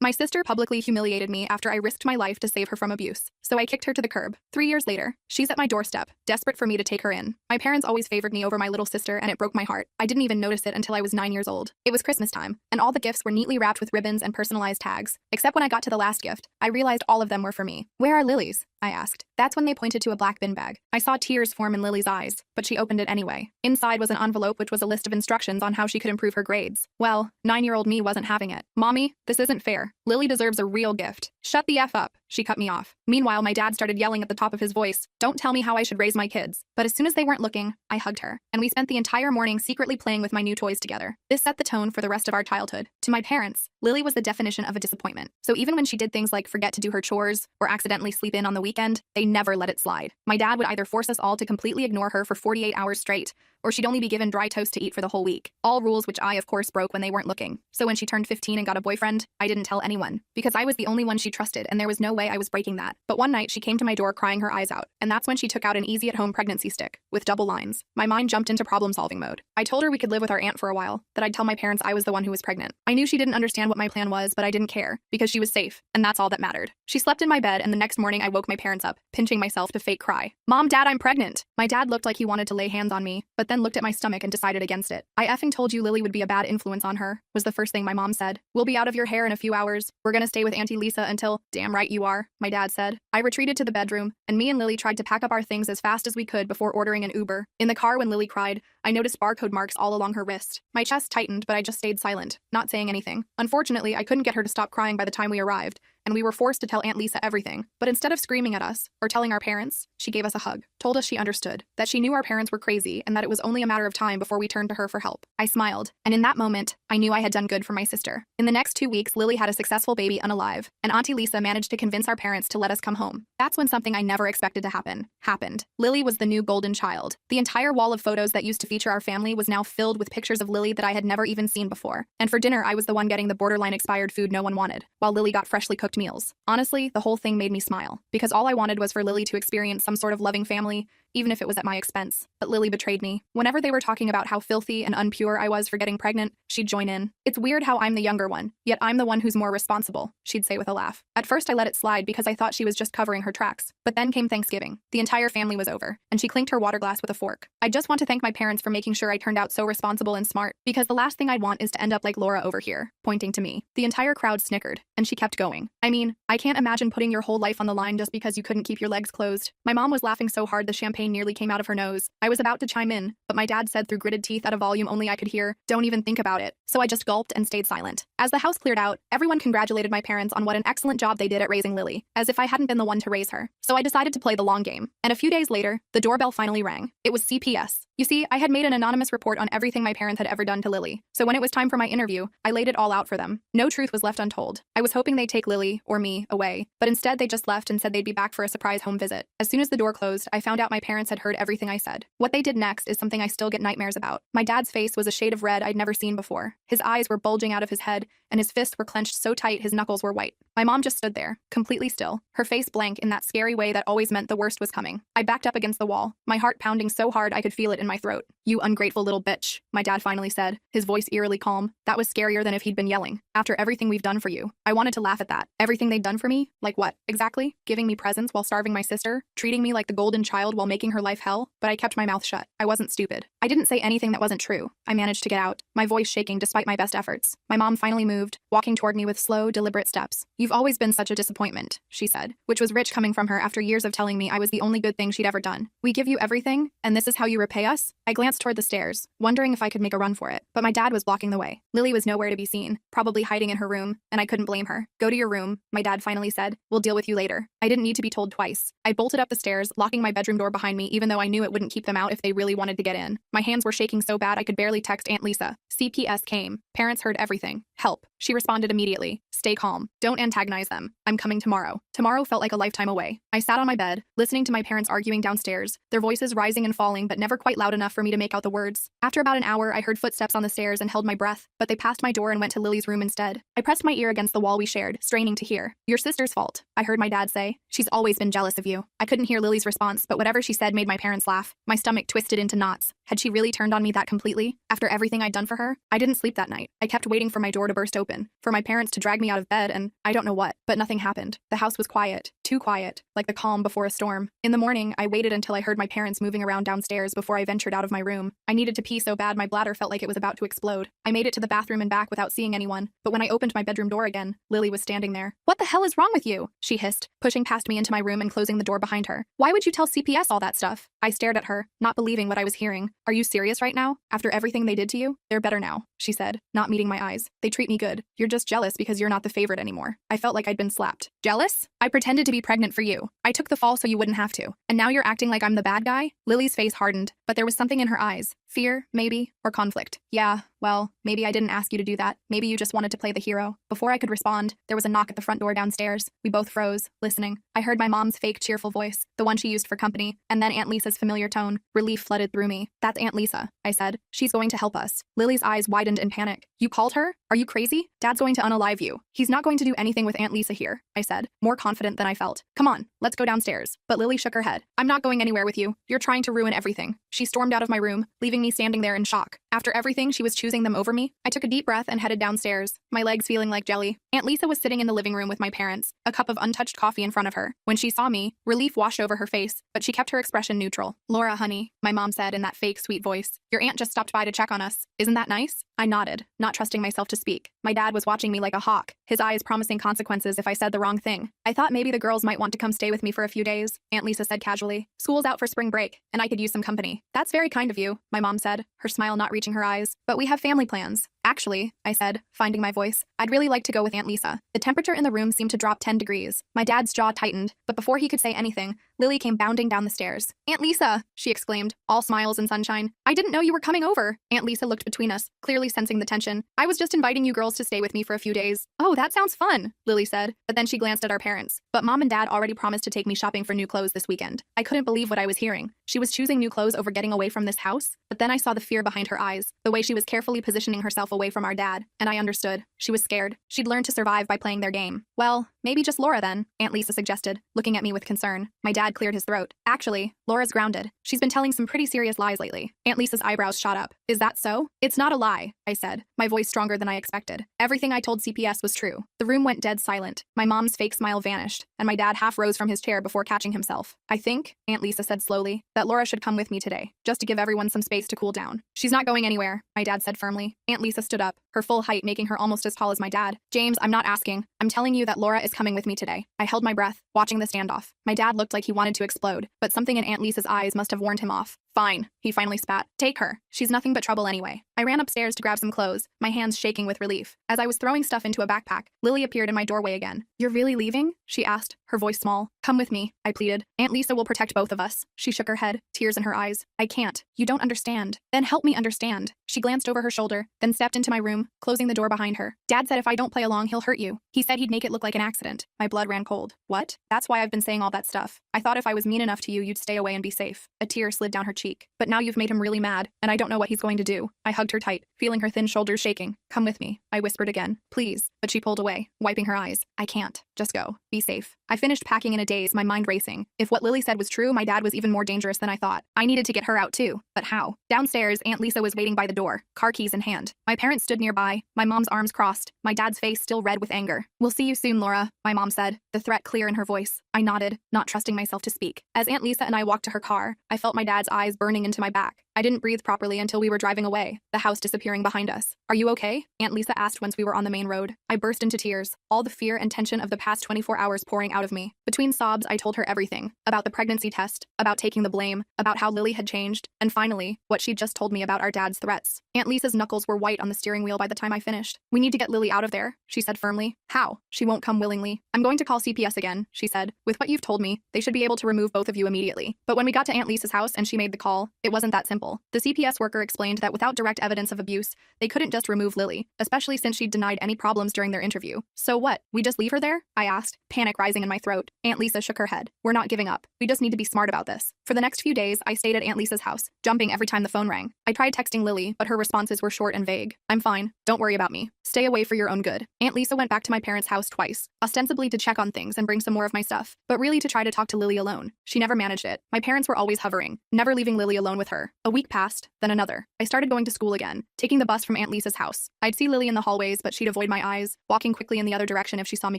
My sister publicly humiliated me after I risked my life to save her from abuse, so I kicked her to the curb. 3 years later, she's at my doorstep, desperate for me to take her in. My parents always favored me over my little sister, and it broke my heart. I didn't even notice it until I was 9 years old. It was Christmas time, and all the gifts were neatly wrapped with ribbons and personalized tags. Except when I got to the last gift, I realized all of them were for me. "Where are Lily's?" I asked. That's when they pointed to a black bin bag. I saw tears form in Lily's eyes, but she opened it anyway. Inside was an envelope which was a list of instructions on how she could improve her grades. Well, 9-year-old me wasn't having it. "Mommy, this isn't fair. Lily deserves a real gift." "Shut the F up," she cut me off. Meanwhile, my dad started yelling at the top of his voice, "Don't tell me how I should raise my kids." But as soon as they weren't looking, I hugged her, and we spent the entire morning secretly playing with my new toys together. This set the tone for the rest of our childhood. To my parents, Lily was the definition of a disappointment. So even when she did things like forget to do her chores or accidentally sleep in on the weekend, they never let it slide. My dad would either force us all to completely ignore her for 48 hours straight, or she'd only be given dry toast to eat for the whole week. All rules which I, of course, broke when they weren't looking. So when she turned 15 and got a boyfriend, I didn't tell anyone, because I was the only one she trusted and there was no way I was breaking that. But one night she came to my door crying her eyes out, and that's when she took out an easy-at-home pregnancy stick with double lines. My mind jumped into problem-solving mode. I told her we could live with our aunt for a while, that I'd tell my parents I was the one who was pregnant. I knew she didn't understand what my plan was, but I didn't care, because she was safe, and that's all that mattered. She slept in my bed, and the next morning I woke my parents up, pinching myself to fake cry. "Mom, Dad, I'm pregnant." My dad looked like he wanted to lay hands on me, but then looked at my stomach and decided against it. "I effing told you Lily would be a bad influence on her," was the first thing my mom said. "We'll be out of your hair in a few hours. We're gonna stay with Auntie Lisa until—" "Damn right you are," my dad said. I retreated to the bedroom, and me and Lily tried to pack up our things as fast as we could before ordering an Uber. In the car when Lily cried, I noticed barcode marks all along her wrist. My chest tightened, but I just stayed silent, not saying anything. Unfortunately, I couldn't get her to stop crying by the time we arrived, and we were forced to tell Aunt Lisa everything. But instead of screaming at us, or telling our parents, she gave us a hug, told us she understood, that she knew our parents were crazy, and that it was only a matter of time before we turned to her for help. I smiled, and in that moment, I knew I had done good for my sister. In the next 2 weeks, Lily had a successful baby unalive, and Auntie Lisa managed to convince our parents to let us come home. That's when something I never expected to happen, happened. Lily was the new golden child. The entire wall of photos that used to feature our family was now filled with pictures of Lily that I had never even seen before. And for dinner, I was the one getting the borderline expired food no one wanted, while Lily got freshly cooked meals. Honestly, the whole thing made me smile, because all I wanted was for Lily to experience some sort of loving family, even if it was at my expense. But Lily betrayed me. Whenever they were talking about how filthy and unpure I was for getting pregnant, she'd join in. "It's weird how I'm the younger one, yet I'm the one who's more responsible," she'd say with a laugh. At first I let it slide because I thought she was just covering her tracks. But then came Thanksgiving. The entire family was over, and she clinked her water glass with a fork. I just want to thank my parents for making sure I turned out so responsible and smart, because the last thing I'd want is to end up like Laura over here, pointing to me. The entire crowd snickered, and she kept going. "I mean, I can't imagine putting your whole life on the line just because you couldn't keep your legs closed." My mom was laughing so hard the champagne nearly came out of her nose. I was about to chime in, but my dad said through gritted teeth at a volume only I could hear, "Don't even think about it." So I just gulped and stayed silent. As the house cleared out, everyone congratulated my parents on what an excellent job they did at raising Lily, as if I hadn't been the one to raise her. So I decided to play the long game. And a few days later, the doorbell finally rang. It was CPS. You see, I had made an anonymous report on everything my parents had ever done to Lily. So when it was time for my interview, I laid it all out for them. No truth was left untold. I was hoping they'd take Lily, or me, away, but instead they just left and said they'd be back for a surprise home visit. As soon as the door closed, I found out my parents had heard everything I said. What they did next is something I still get nightmares about. My dad's face was a shade of red I'd never seen before. His eyes were bulging out of his head, and his fists were clenched so tight his knuckles were white. My mom just stood there, completely still, her face blank in that scary way that always meant the worst was coming. I backed up against the wall, my heart pounding so hard I could feel it in my throat. "You ungrateful little bitch," my dad finally said, his voice eerily calm. That was scarier than if he'd been yelling. "After everything we've done for you." I wanted to laugh at that. Everything they'd done for me? Like what, exactly? Giving me presents while starving my sister? Treating me like the golden child while making her life hell? But I kept my mouth shut. I wasn't stupid. I didn't say anything that wasn't true. I managed to get out, my voice shaking despite my best efforts. My mom finally moved, walking toward me with slow, deliberate steps. "You've always been such a disappointment," she said, which was rich coming from her after years of telling me I was the only good thing she'd ever done. "We give you everything, and this is how you repay us?" I glanced toward the stairs, wondering if I could make a run for it, but my dad was blocking the way. Lily was nowhere to be seen, probably hiding in her room, and I couldn't blame her. "Go to your room," my dad finally said. "We'll deal with you later." I didn't need to be told twice. I bolted up the stairs, locking my bedroom door behind me even though I knew it wouldn't keep them out if they really wanted to get in. My hands were shaking so bad I could barely text Aunt Lisa. CPS came. Parents heard everything. "Help." She responded immediately. "Stay calm. Don't antagonize them. I'm coming tomorrow." Tomorrow felt like a lifetime away. I sat on my bed, listening to my parents arguing downstairs, their voices rising and falling but never quite loud enough for me to make out the words. After about an hour, I heard footsteps on the stairs and held my breath, but they passed my door and went to Lily's room instead. I pressed my ear against the wall we shared, straining to hear. "Your sister's fault," I heard my dad say. "She's always been jealous of you." I couldn't hear Lily's response, but whatever she said made my parents laugh. My stomach twisted into knots. Had she really turned on me that completely? After everything I'd done for her? I didn't sleep that night. I kept waiting for my door to burst open, for my parents to drag me out of bed, and I don't know what, but nothing happened. The house was quiet, too quiet, like the calm before a storm. In the morning, I waited until I heard my parents moving around downstairs before I ventured out of my room. I needed to pee so bad my bladder felt like it was about to explode. I made it to the bathroom and back without seeing anyone, but when I opened my bedroom door again, Lily was standing there. "What the hell is wrong with you?" she hissed, pushing past me into my room and closing the door behind her. "Why would you tell CPS all that stuff?" I stared at her, not believing what I was hearing. "Are you serious right now? After everything they did to you? They're better now," she said, not meeting my eyes. "They treat me good. You're just jealous because you're not the favorite anymore." I felt like I'd been slapped. "Jealous? I pretended to be pregnant for you. I took the fall so you wouldn't have to. And now you're acting like I'm the bad guy?" Lily's face hardened, but there was something in her eyes. Fear, maybe, or conflict. "Yeah, well, maybe I didn't ask you to do that. Maybe you just wanted to play the hero." Before I could respond, there was a knock at the front door downstairs. We both froze, listening. I heard my mom's fake cheerful voice, the one she used for company, and then Aunt Lisa's familiar tone. Relief flooded through me. "That's Aunt Lisa," I said. "She's going to help us." Lily's eyes widened in panic. "You called her? Are you crazy? Dad's going to unalive you. He's not going to do anything with Aunt Lisa here," I said, more confident than I felt. "Come on, let's go downstairs." But Lily shook her head. "I'm not going anywhere with you. You're trying to ruin everything." She stormed out of my room, leaving me standing there in shock. After everything, she was choosing them over me. I took a deep breath and headed downstairs, my legs feeling like jelly. Aunt Lisa was sitting in the living room with my parents, a cup of untouched coffee in front of her. When she saw me, relief washed over her face, but she kept her expression neutral. "Laura, honey," my mom said in that fake sweet voice. "Your aunt just stopped by to check on us. Isn't that nice?" I nodded, not trusting myself to speak. My dad was watching me like a hawk, his eyes promising consequences if I said the wrong thing. "I thought maybe the girls might want to come stay with me for a few days," Aunt Lisa said casually. "School's out for spring break, and I could use some company." "That's very kind of you," my mom said, her smile not reaching her eyes. "But we have family plans." "Actually," I said, finding my voice, "I'd really like to go with Aunt Lisa." The temperature in the room seemed to drop 10 degrees. My dad's jaw tightened, but before he could say anything, Lily came bounding down the stairs. "Aunt Lisa!" she exclaimed, all smiles and sunshine. "I didn't know you were coming over." Aunt Lisa looked between us, clearly sensing the tension. "I was just inviting you girls to stay with me for a few days." "Oh, that sounds fun," Lily said, but then she glanced at our parents. But Mom and Dad already promised to take me shopping for new clothes this weekend. I couldn't believe what I was hearing. She was choosing new clothes over getting away from this house? But then I saw the fear behind her eyes, the way she was carefully positioning herself away from our dad, and I understood. She was scared. She'd learned to survive by playing their game. "Well, maybe just Laura then," Aunt Lisa suggested, looking at me with concern. My dad cleared his throat. "Actually, Laura's grounded. She's been telling some pretty serious lies lately." Aunt Lisa's eyebrows shot up. "Is that so?" "It's not a lie," I said, my voice stronger than I expected. "Everything I told CPS was true." The room went dead silent. My mom's fake smile vanished, and my dad half rose from his chair before catching himself. "I think," Aunt Lisa said slowly, "that Laura should come with me today, just to give everyone some space to cool down." "She's not going anywhere," my dad said firmly. Aunt Lisa stood up, her full height making her almost as tall as my dad. "James, I'm not asking. I'm telling you that Laura is coming with me today." I held my breath, watching the standoff. My dad looked like he wanted to explode, but something in Aunt Lisa's eyes must have warned him off. "Fine," he finally spat. "Take her. She's nothing but trouble anyway." I ran upstairs to grab some clothes, my hands shaking with relief. As I was throwing stuff into a backpack, Lily appeared in my doorway again. "You're really leaving?" she asked, her voice small. "Come with me," I pleaded. "Aunt Lisa will protect both of us." She shook her head, tears in her eyes. "I can't. You don't understand." "Then help me understand." She glanced over her shoulder, then stepped into my room, closing the door behind her. "Dad said if I don't play along, he'll hurt you. He said he'd make it look like an accident." My blood ran cold. "What?" "That's why I've been saying all that stuff. I thought if I was mean enough to you, you'd stay away and be safe." A tear slid down her cheek. "But now you've made him really mad, and I don't know what he's going to do." I hugged her tight, feeling her thin shoulders shaking. "Come with me," I whispered again. "Please." But she pulled away, wiping her eyes. "I can't. Just go. Be safe." I finished packing in a daze, my mind racing. If what Lily said was true, my dad was even more dangerous than I thought. I needed to get her out too. But how? Downstairs, Aunt Lisa was waiting by the door, car keys in hand. My parents stood nearby, my mom's arms crossed, my dad's face still red with anger. "We'll see you soon, Laura," my mom said, the threat clear in her voice. I nodded, not trusting myself to speak. As Aunt Lisa and I walked to her car, I felt my dad's eyes burning into my back. I didn't breathe properly until we were driving away, the house disappearing behind us. "Are you okay?" Aunt Lisa asked once we were on the main road. I burst into tears, all the fear and tension of the past 24 hours pouring out of me. Between sobs, I told her everything. About the pregnancy test, about taking the blame, about how Lily had changed, and finally, what she'd just told me about our dad's threats. Aunt Lisa's knuckles were white on the steering wheel by the time I finished. "We need to get Lily out of there," she said firmly. "How?" "She won't come willingly." "I'm going to call CPS again," she said. "With what you've told me, they should be able to remove both of you immediately." But when we got to Aunt Lisa's house and she made the call, it wasn't that simple. The CPS worker explained that without direct evidence of abuse, they couldn't just remove Lily, especially since she'd denied any problems during their interview. "So what? We just leave her there?" I asked, panic rising in my throat. Aunt Lisa shook her head. "We're not giving up. We just need to be smart about this." For the next few days, I stayed at Aunt Lisa's house, jumping every time the phone rang. I tried texting Lily, but her responses were short and vague. "I'm fine. Don't worry about me. Stay away for your own good." Aunt Lisa went back to my parents' house twice, ostensibly to check on things and bring some more of my stuff, but really to try to talk to Lily alone. She never managed it. My parents were always hovering, never leaving Lily alone with her. A week passed, then another. I started going to school again, taking the bus from Aunt Lisa's house. I'd see Lily in the hallways, but she'd avoid my eyes, walking quickly in the other direction if she saw me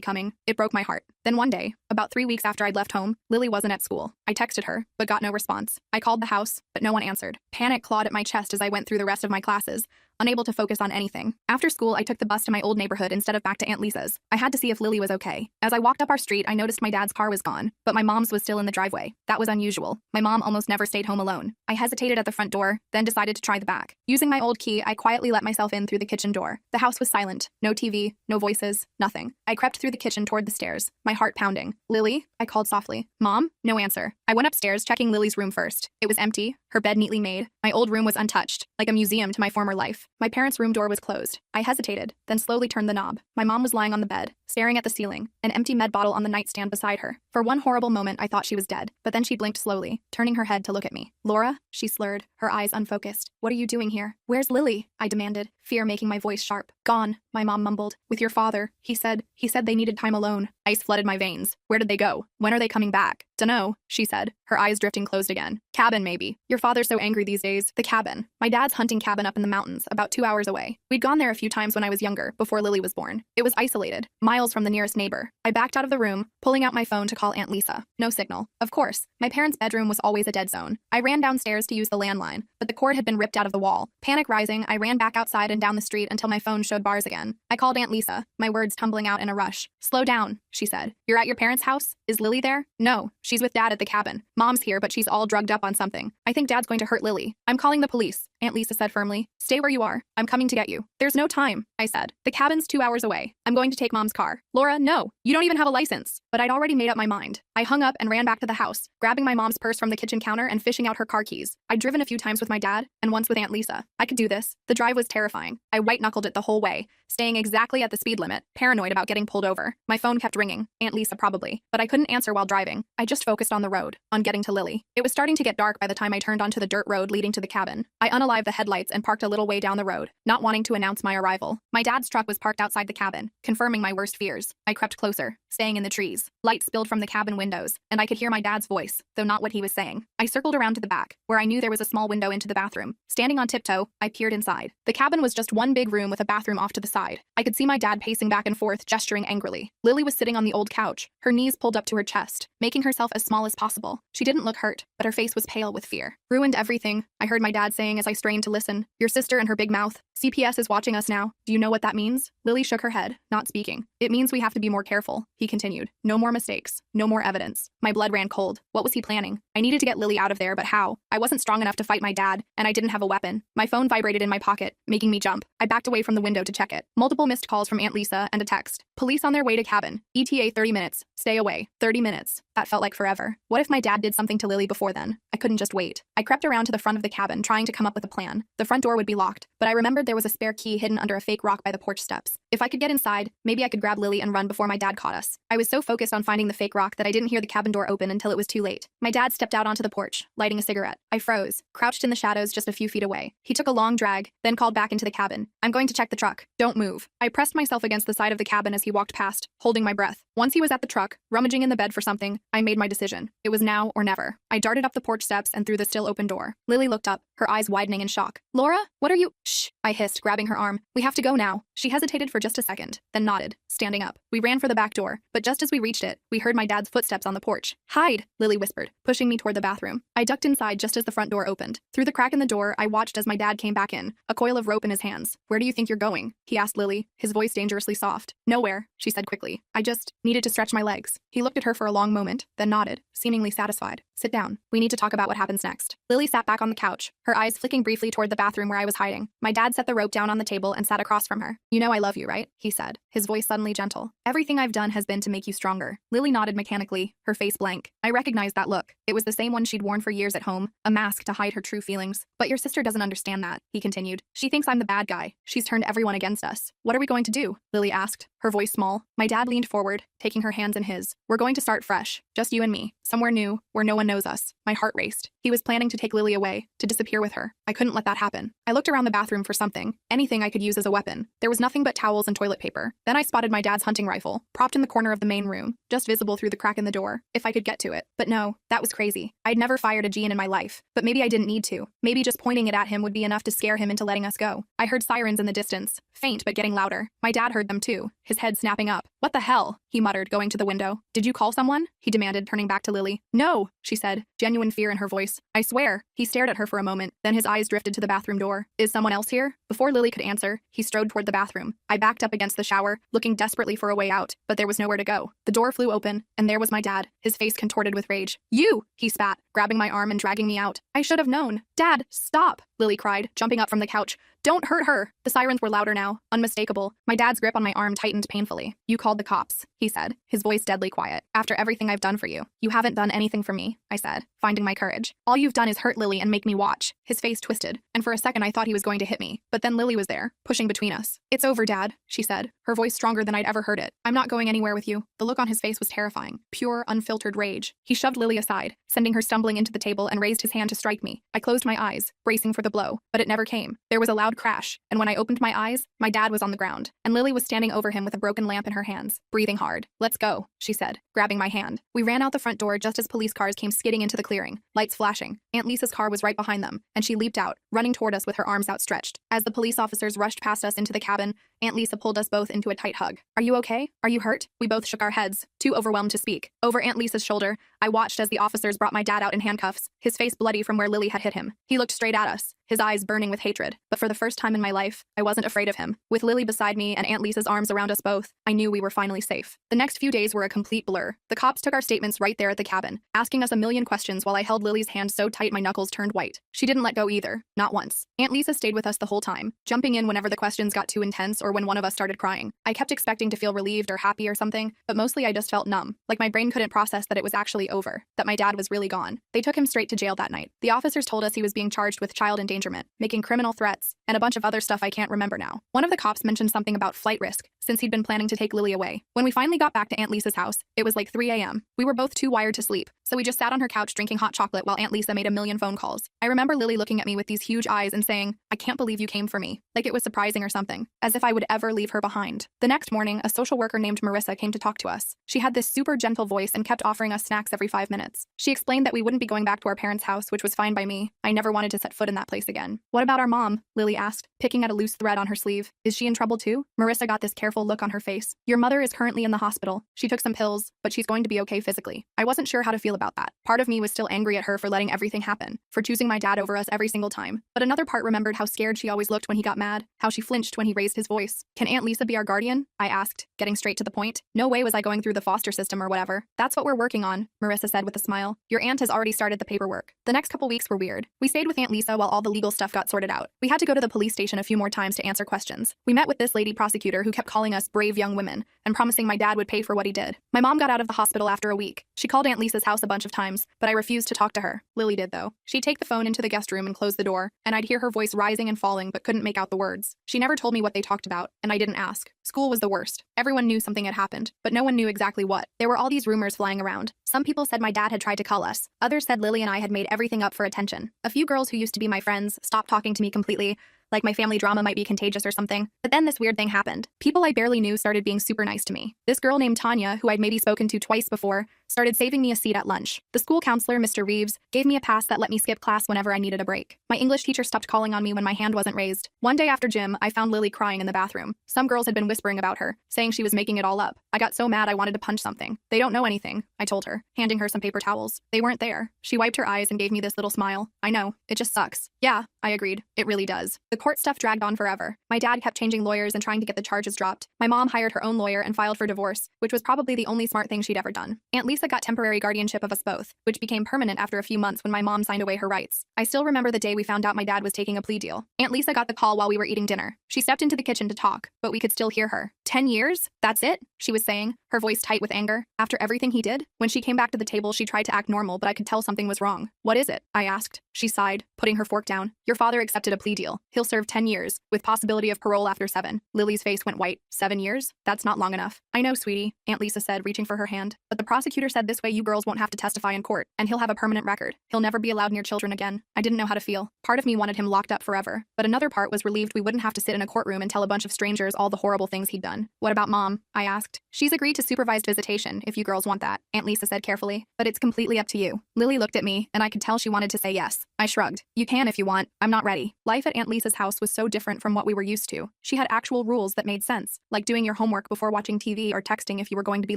coming. It broke my heart. Then one day, about 3 weeks after I'd left home, Lily wasn't at school. I texted her, but got no response. I called the house, but no one answered. Panic clawed at my chest as I went through the rest of my classes, unable to focus on anything. After school, I took the bus to my old neighborhood instead of back to Aunt Lisa's. I had to see if Lily was okay. As I walked up our street, I noticed my dad's car was gone, but my mom's was still in the driveway. That was unusual. My mom almost never stayed home alone. I hesitated at the front door, then decided to try the back. Using my old key, I quietly let myself in through the kitchen door. The house was silent. No TV, no voices, nothing. I crept through the kitchen toward the stairs, my heart pounding. "Lily?" I called softly. "Mom?" No answer. I went upstairs, checking Lily's room first. It was empty, her bed neatly made. My old room was untouched, like a museum to my former life. My parents' room door was closed. I hesitated, then slowly turned the knob. My mom was lying on the bed, staring at the ceiling, an empty med bottle on the nightstand beside her. For one horrible moment, I thought she was dead, but then she blinked slowly, turning her head to look at me. "Laura?" she slurred, her eyes unfocused. "What are you doing here?" "Where's Lily?" I demanded, fear making my voice sharp. "Gone," my mom mumbled. "With your father. He said they needed time alone." Ice flooded my veins. "Where did they go? When are they coming back?" "Dunno," she said, her eyes drifting closed again. "Cabin, maybe. Your father's so angry these days." The cabin. My dad's hunting cabin up in the mountains, about 2 hours away. We'd gone there a few times when I was younger, before Lily was born. It was isolated, miles from the nearest neighbor. I backed out of the room, pulling out my phone to call Aunt Lisa. No signal. Of course, my parents' bedroom was always a dead zone. I ran downstairs to use the landline, but the cord had been ripped out of the wall. Panic rising, I ran back outside and down the street until my phone showed bars again. I called Aunt Lisa, my words tumbling out in a rush. "Slow down," she said. "You're at your parents' house? Is Lily there?" "No, she's with Dad at the cabin. Mom's here, but she's all drugged up on something. I think Dad's going to hurt Lily." "I'm calling the police," Aunt Lisa said firmly. "Stay where you are. I'm coming to get you." "There's no time," I said. "The cabin's 2 hours away. I'm going to take Mom's car." "Laura, no. You don't even have a license." But I'd already made up my mind. I hung up and ran back to the house, grabbing my mom's purse from the kitchen counter and fishing out her car keys. I'd driven a few times with my dad, and once with Aunt Lisa. I could do this. The drive was terrifying. I white-knuckled it the whole way, staying exactly at the speed limit, paranoid about getting pulled over. My phone kept ringing. Aunt Lisa probably. But I couldn't answer while driving. I just focused on the road, on getting to Lily. It was starting to get dark by the time I turned onto the dirt road leading to the cabin. I unalived the headlights and parked a little way down the road, not wanting to announce my arrival. My dad's truck was parked outside the cabin, confirming my worst fears. I crept closer, staying in the trees. Light spilled from the cabin windows, and I could hear my dad's voice, though not what he was saying. I circled around to the back, where I knew there was a small window into the bathroom. Standing on tiptoe, I peered inside. The cabin was just one big room with a bathroom off to the side. I could see my dad pacing back and forth, gesturing angrily. Lily was sitting on the old couch, her knees pulled up to her chest, making herself as small as possible. She didn't look hurt, but her face was pale with fear. "Ruined everything," I heard my dad saying as I strained to listen. "Your sister and her big mouth. CPS is watching us now. Do you know what that means?" Lily shook her head, not speaking. "It means we have to be more careful," he continued. "No more mistakes. No more evidence." My blood ran cold. What was he planning? I needed to get Lily out of there, but how? I wasn't strong enough to fight my dad, and I didn't have a weapon. My phone vibrated in my pocket, making me jump. I backed away from the window to check it. Multiple missed calls from Aunt Lisa and a text. "Police on their way to cabin. ETA 30 minutes. Stay away." 30 minutes. That felt like forever. What if my dad did something to Lily before then? I couldn't just wait. I crept around to the front of the cabin, trying to come up with a plan. The front door would be locked, but I remembered there was a spare key hidden under a fake rock by the porch steps. If I could get inside, maybe I could grab Lily and run before my dad caught us. I was so focused on finding the fake rock that I didn't hear the cabin door open until it was too late. My dad stepped out onto the porch, lighting a cigarette. I froze, crouched in the shadows just a few feet away. He took a long drag, then called back into the cabin. "I'm going to check the truck. Don't move." I pressed myself against the side of the cabin as he walked past, holding my breath. Once he was at the truck, rummaging in the bed for something, I made my decision. It was now or never. I darted up the porch steps and through the still open door. Lily looked up, her eyes widening in shock. "Laura, what are you—" "Shh," I hissed, grabbing her arm. "We have to go now." She hesitated for just a second, then nodded, standing up. We ran for the back door, but just as we reached it, we heard my dad's footsteps on the porch. "Hide," Lily whispered, pushing me toward the bathroom. I ducked inside just as the front door opened. Through the crack in the door, I watched as my dad came back in, a coil of rope in his hands. "Where do you think you're going?" he asked Lily, his voice dangerously soft. "Nowhere," she said quickly. "I just needed to stretch my legs." He looked at her for a long moment, then nodded, seemingly satisfied. "Sit down. We need to talk about what happens next." Lily sat back on the couch, her eyes flicking briefly toward the bathroom where I was hiding. My dad set the rope down on the table and sat across from her. "You know I love you, right?" he said, his voice suddenly gentle. "Everything I've done has been to make you stronger." Lily nodded mechanically, her face blank. I recognized that look. It was the same one she'd worn for years at home, a mask to hide her true feelings. "But your sister doesn't understand that," he continued. "She thinks I'm the bad guy. She's turned everyone against us." "What are we going to do?" Lily asked, her her voice small. My dad leaned forward, taking her hands in his. We're going to start fresh, just you and me, somewhere new, where no one knows us. My heart raced. He was planning to take Lily away, to disappear with her. I couldn't let that happen. I looked around the bathroom for something, anything I could use as a weapon. There was nothing but towels and toilet paper. Then I spotted my dad's hunting rifle, propped in the corner of the main room, just visible through the crack in the door, if I could get to it. But no, that was crazy. I'd never fired a G in my life, but maybe I didn't need to. Maybe just pointing it at him would be enough to scare him into letting us go. I heard sirens in the distance, faint but getting louder. My dad heard them too, his head snapping up. What the hell? He muttered, going to the window. Did you call someone? He demanded, turning back to Lily. No, she said, genuine fear in her voice. I swear. He stared at her for a moment, then his eyes drifted to the bathroom door. Is someone else here? Before Lily could answer, he strode toward the bathroom. I backed up against the shower, looking desperately for a way out, but there was nowhere to go. The door flew open, and there was my dad, his face contorted with rage. You! He spat, grabbing my arm and dragging me out. I should have known. Dad, stop! Lily cried, jumping up from the couch. Don't hurt her! The sirens were louder now, unmistakable. My dad's grip on my arm tightened painfully. You called the cops, he said, his voice deadly quiet. After everything I've done for you. You haven't done anything for me, I said, finding my courage. All you've done is hurt Lily and make me watch. His face twisted, and for a second I thought he was going to hit me. But then Lily was there, pushing between us. It's over, Dad, she said, her voice stronger than I'd ever heard it. I'm not going anywhere with you. The look on his face was terrifying, pure, unfiltered rage. He shoved Lily aside, sending her stumbling into the table and raised his hand to strike me. I closed my eyes, bracing for the blow, but it never came. There was a loud crash, and when I opened my eyes, my dad was on the ground, and Lily was standing over him with a broken lamp in her hands, breathing hard. Let's go, she said, grabbing my hand. We ran out the front door just as police cars came skidding into the clearing, lights flashing. Aunt Lisa's car was right behind them, and she leaped out, running toward us with her arms outstretched. As the police officers rushed past us into the cabin, Aunt Lisa pulled us both into a tight hug. Are you okay? Are you hurt? We both shook our heads, too overwhelmed to speak. Over Aunt Lisa's shoulder, I watched as the officers brought my dad out in handcuffs, his face bloody from where Lily had hit him. He looked straight at us, his eyes burning with hatred. But for the first time in my life, I wasn't afraid of him. With Lily beside me and Aunt Lisa's arms around us both, I knew we were finally safe. The next few days were a complete blur. The cops took our statements right there at the cabin, asking us a million questions while I held Lily's hand so tight my knuckles turned white. She didn't let go either, not once. Aunt Lisa stayed with us the whole time, jumping in whenever the questions got too intense or when one of us started crying. I kept expecting to feel relieved or happy or something, but mostly I just felt numb, like my brain couldn't process that it was actually over, that my dad was really gone. They took him straight to jail that night. The officers told us he was being charged with child endangerment, making criminal threats, and a bunch of other stuff I can't remember now. One of the cops mentioned something about flight risk, since he'd been planning to take Lily away. When we finally got back to Aunt Lisa's house, it was like 3 a.m. We were both too wired to sleep, so we just sat on her couch drinking hot chocolate while Aunt Lisa made a million phone calls. I remember Lily looking at me with these huge eyes and saying, I can't believe you came for me, like it was surprising or something, as if I would ever leave her behind. The next morning, a social worker named Marissa came to talk to us. She had this super gentle voice and kept offering us snacks every 5 minutes. She explained that we wouldn't be going back to our parents' house, which was fine by me. I never wanted to set foot in that place again. What about our mom? Lily asked, picking at a loose thread on her sleeve. Is she in trouble too? Marissa got this careful look on her face. Your mother is currently in the hospital. She took some pills, but she's going to be okay physically. I wasn't sure how to feel about that. Part of me was still angry at her for letting everything happen, for choosing my dad over us every single time. But another part remembered how scared she always looked when he got mad, how she flinched when he raised his voice. Can Aunt Lisa be our guardian? I asked, getting straight to the point. No way was I going through the foster system or whatever. That's what we're working on, Marissa said with a smile. Your aunt has already started the paperwork. The next couple weeks were weird. We stayed with Aunt Lisa while all the legal stuff got sorted out. We had to go to the police station a few more times to answer questions. We met with this lady prosecutor who kept calling us brave young women and promising my dad would pay for what he did. My mom got out of the hospital after a week. She called Aunt Lisa's house a bunch of times, but I refused to talk to her. Lily did though. She'd take the phone into the guest room and close the door, and I'd hear her voice rising and falling but couldn't make out the words. She never told me what they talked about, and I didn't ask. School was the worst. Everyone knew something had happened, but no one knew exactly what. There were all these rumors flying around. Some people said my dad had tried to cull us. Others said Lily and I had made everything up for attention. A few girls who used to be my friends stopped talking to me completely, like my family drama might be contagious or something. But then this weird thing happened. People I barely knew started being super nice to me. This girl named Tanya, who I'd maybe spoken to twice before, started saving me a seat at lunch. The school counselor, Mr. Reeves, gave me a pass that let me skip class whenever I needed a break. My English teacher stopped calling on me when my hand wasn't raised. One day after gym, I found Lily crying in the bathroom. Some girls had been whispering about her, saying she was making it all up. I got so mad I wanted to punch something. They don't know anything, I told her, handing her some paper towels. They weren't there. She wiped her eyes and gave me this little smile. I know, it just sucks. Yeah, I agreed. It really does. The court stuff dragged on forever. My dad kept changing lawyers and trying to get the charges dropped. My mom hired her own lawyer and filed for divorce, which was probably the only smart thing she'd ever done. Aunt Lisa got temporary guardianship of us both, which became permanent after a few months when my mom signed away her rights. I still remember the day we found out my dad was taking a plea deal. Aunt Lisa got the call while we were eating dinner. She stepped into the kitchen to talk, but we could still hear her. 10 years? That's it? She was saying, her voice tight with anger. After everything he did? When she came back to the table, she tried to act normal, but I could tell something was wrong. What is it? I asked, She sighed, putting her fork down. Your father accepted a plea deal. He'll serve 10 years, with possibility of parole after 7. Lily's face went white. 7 years? That's not long enough. I know, sweetie, Aunt Lisa said, reaching for her hand. But the prosecutor said this way you girls won't have to testify in court, and he'll have a permanent record. He'll never be allowed near children again. I didn't know how to feel. Part of me wanted him locked up forever, but another part was relieved we wouldn't have to sit in a courtroom and tell a bunch of strangers all the horrible things he'd done. What about Mom? I asked. She's agreed to supervised visitation, if you girls want that, Aunt Lisa said carefully. But it's completely up to you. Lily looked at me, and I could tell she wanted to say yes. I shrugged. You can if you want. I'm not ready. Life at Aunt Lisa's house was so different from what we were used to. She had actual rules that made sense, like doing your homework before watching TV or texting if you were going to be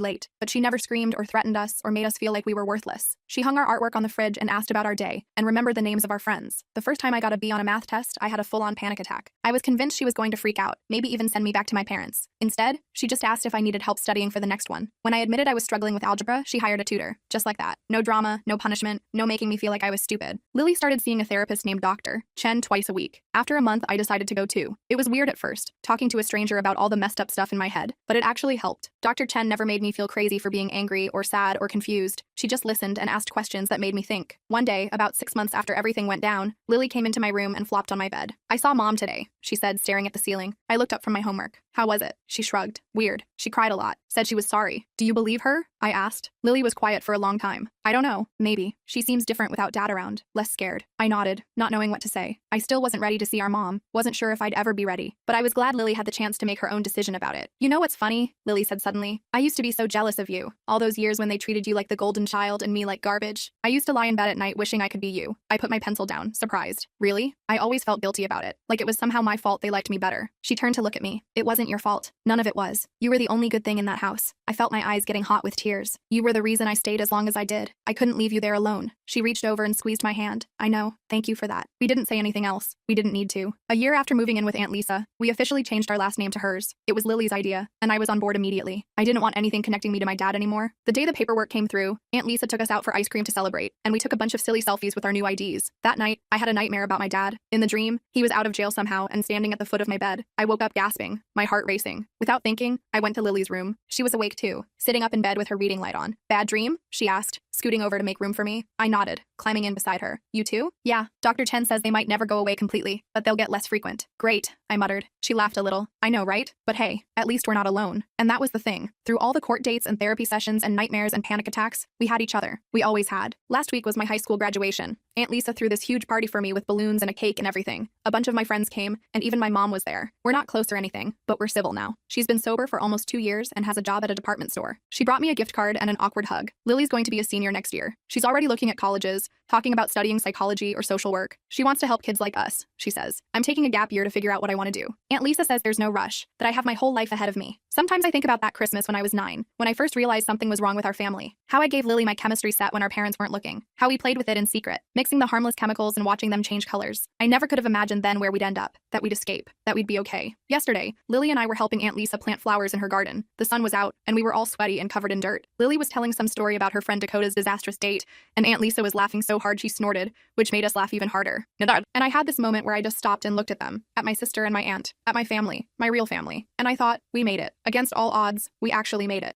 late. But she never screamed or threatened us or made us feel like we were worthless. She hung our artwork on the fridge and asked about our day, and remembered the names of our friends. The first time I got a B on a math test, I had a full-on panic attack. I was convinced she was going to freak out, maybe even send me back to my parents. Instead, she just asked if I needed help studying for the next one. When I admitted I was struggling with algebra, she hired a tutor. Just like that. No drama, no punishment, no making me feel like I was stupid. Lily started seeing a therapist named Dr. Chen twice a week. After a month, I decided to go too. It was weird at first, talking to a stranger about all the messed up stuff in my head, but it actually helped. Dr. Chen never made me feel crazy for being angry or sad or confused. She just listened and asked questions that made me think. One day, about 6 months after everything went down, Lily came into my room and flopped on my bed. I saw Mom today, she said, staring at the ceiling. I looked up from my homework. How was it? She shrugged. Weird. She cried a lot. Said she was sorry. Do you believe her? I asked. Lily was quiet for a long time. I don't know. Maybe. She seems different without Dad around. Less scared. I nodded, not knowing what to say. I still wasn't ready to see our mom. Wasn't sure if I'd ever be ready. But I was glad Lily had the chance to make her own decision about it. You know what's funny? Lily said suddenly. I used to be so jealous of you. All those years when they treated you like the golden child and me like garbage. I used to lie in bed at night wishing I could be you. I put my pencil down, surprised. Really? I always felt guilty about it. Like it was somehow my fault they liked me better. She turned to look at me. It wasn't your fault. None of it was. You were the only good thing in that house. I felt my eyes getting hot with tears. You were the reason I stayed as long as I did. I couldn't leave you there alone. She reached over and squeezed my hand. I know. Thank you for that. We didn't say anything else. We didn't need to. A year after moving in with Aunt Lisa, we officially changed our last name to hers. It was Lily's idea, and I was on board immediately. I didn't want anything connecting me to my dad anymore. The day the paperwork came through, Aunt Lisa took us out for ice cream to celebrate, and we took a bunch of silly selfies with our new IDs. That night, I had a nightmare about my dad. In the dream, he was out of jail somehow and standing at the foot of my bed. I woke up gasping, my heart racing. Without thinking, I went to Lily's room. She was awake too, sitting up in bed with her reading light on. Bad dream? She asked, scooting over to make room for me. I nodded, climbing in beside her. You too? Yeah, Dr. Chen says they might never go away completely, but they'll get less frequent. Great, I muttered. She laughed a little. I know, right? But hey, at least we're not alone. And that was the thing. Through all the court dates and therapy sessions and nightmares and panic attacks, we had each other. We always had. Last week was my high school graduation. Aunt Lisa threw this huge party for me with balloons and a cake and everything. A bunch of my friends came, and even my mom was there. We're not close or anything, but we're civil now. She's been sober for almost 2 years and has a job at a department store. She brought me a gift card and an awkward hug. Lily's going to be a senior next year. She's already looking at colleges, talking about studying psychology or social work. She wants to help kids like us, she says. I'm taking a gap year to figure out what I want to do. Aunt Lisa says there's no rush, that I have my whole life ahead of me. Sometimes I think about that Christmas when I was 9, when I first realized something was wrong with our family. How I gave Lily my chemistry set when our parents weren't looking. How we played with it in secret, mixing the harmless chemicals and watching them change colors. I never could have imagined then where we'd end up, that we'd escape, that we'd be okay. Yesterday, Lily and I were helping Aunt Lisa plant flowers in her garden. The sun was out, and we were all sweaty and covered in dirt. Lily was telling some story about her friend Dakota's disastrous date, and Aunt Lisa was laughing so hard she snorted, which made us laugh even harder. And I had this moment where I just stopped and looked at them, at my sister and my aunt, at my family, my real family, and I thought, we made it. Against all odds, we actually made it.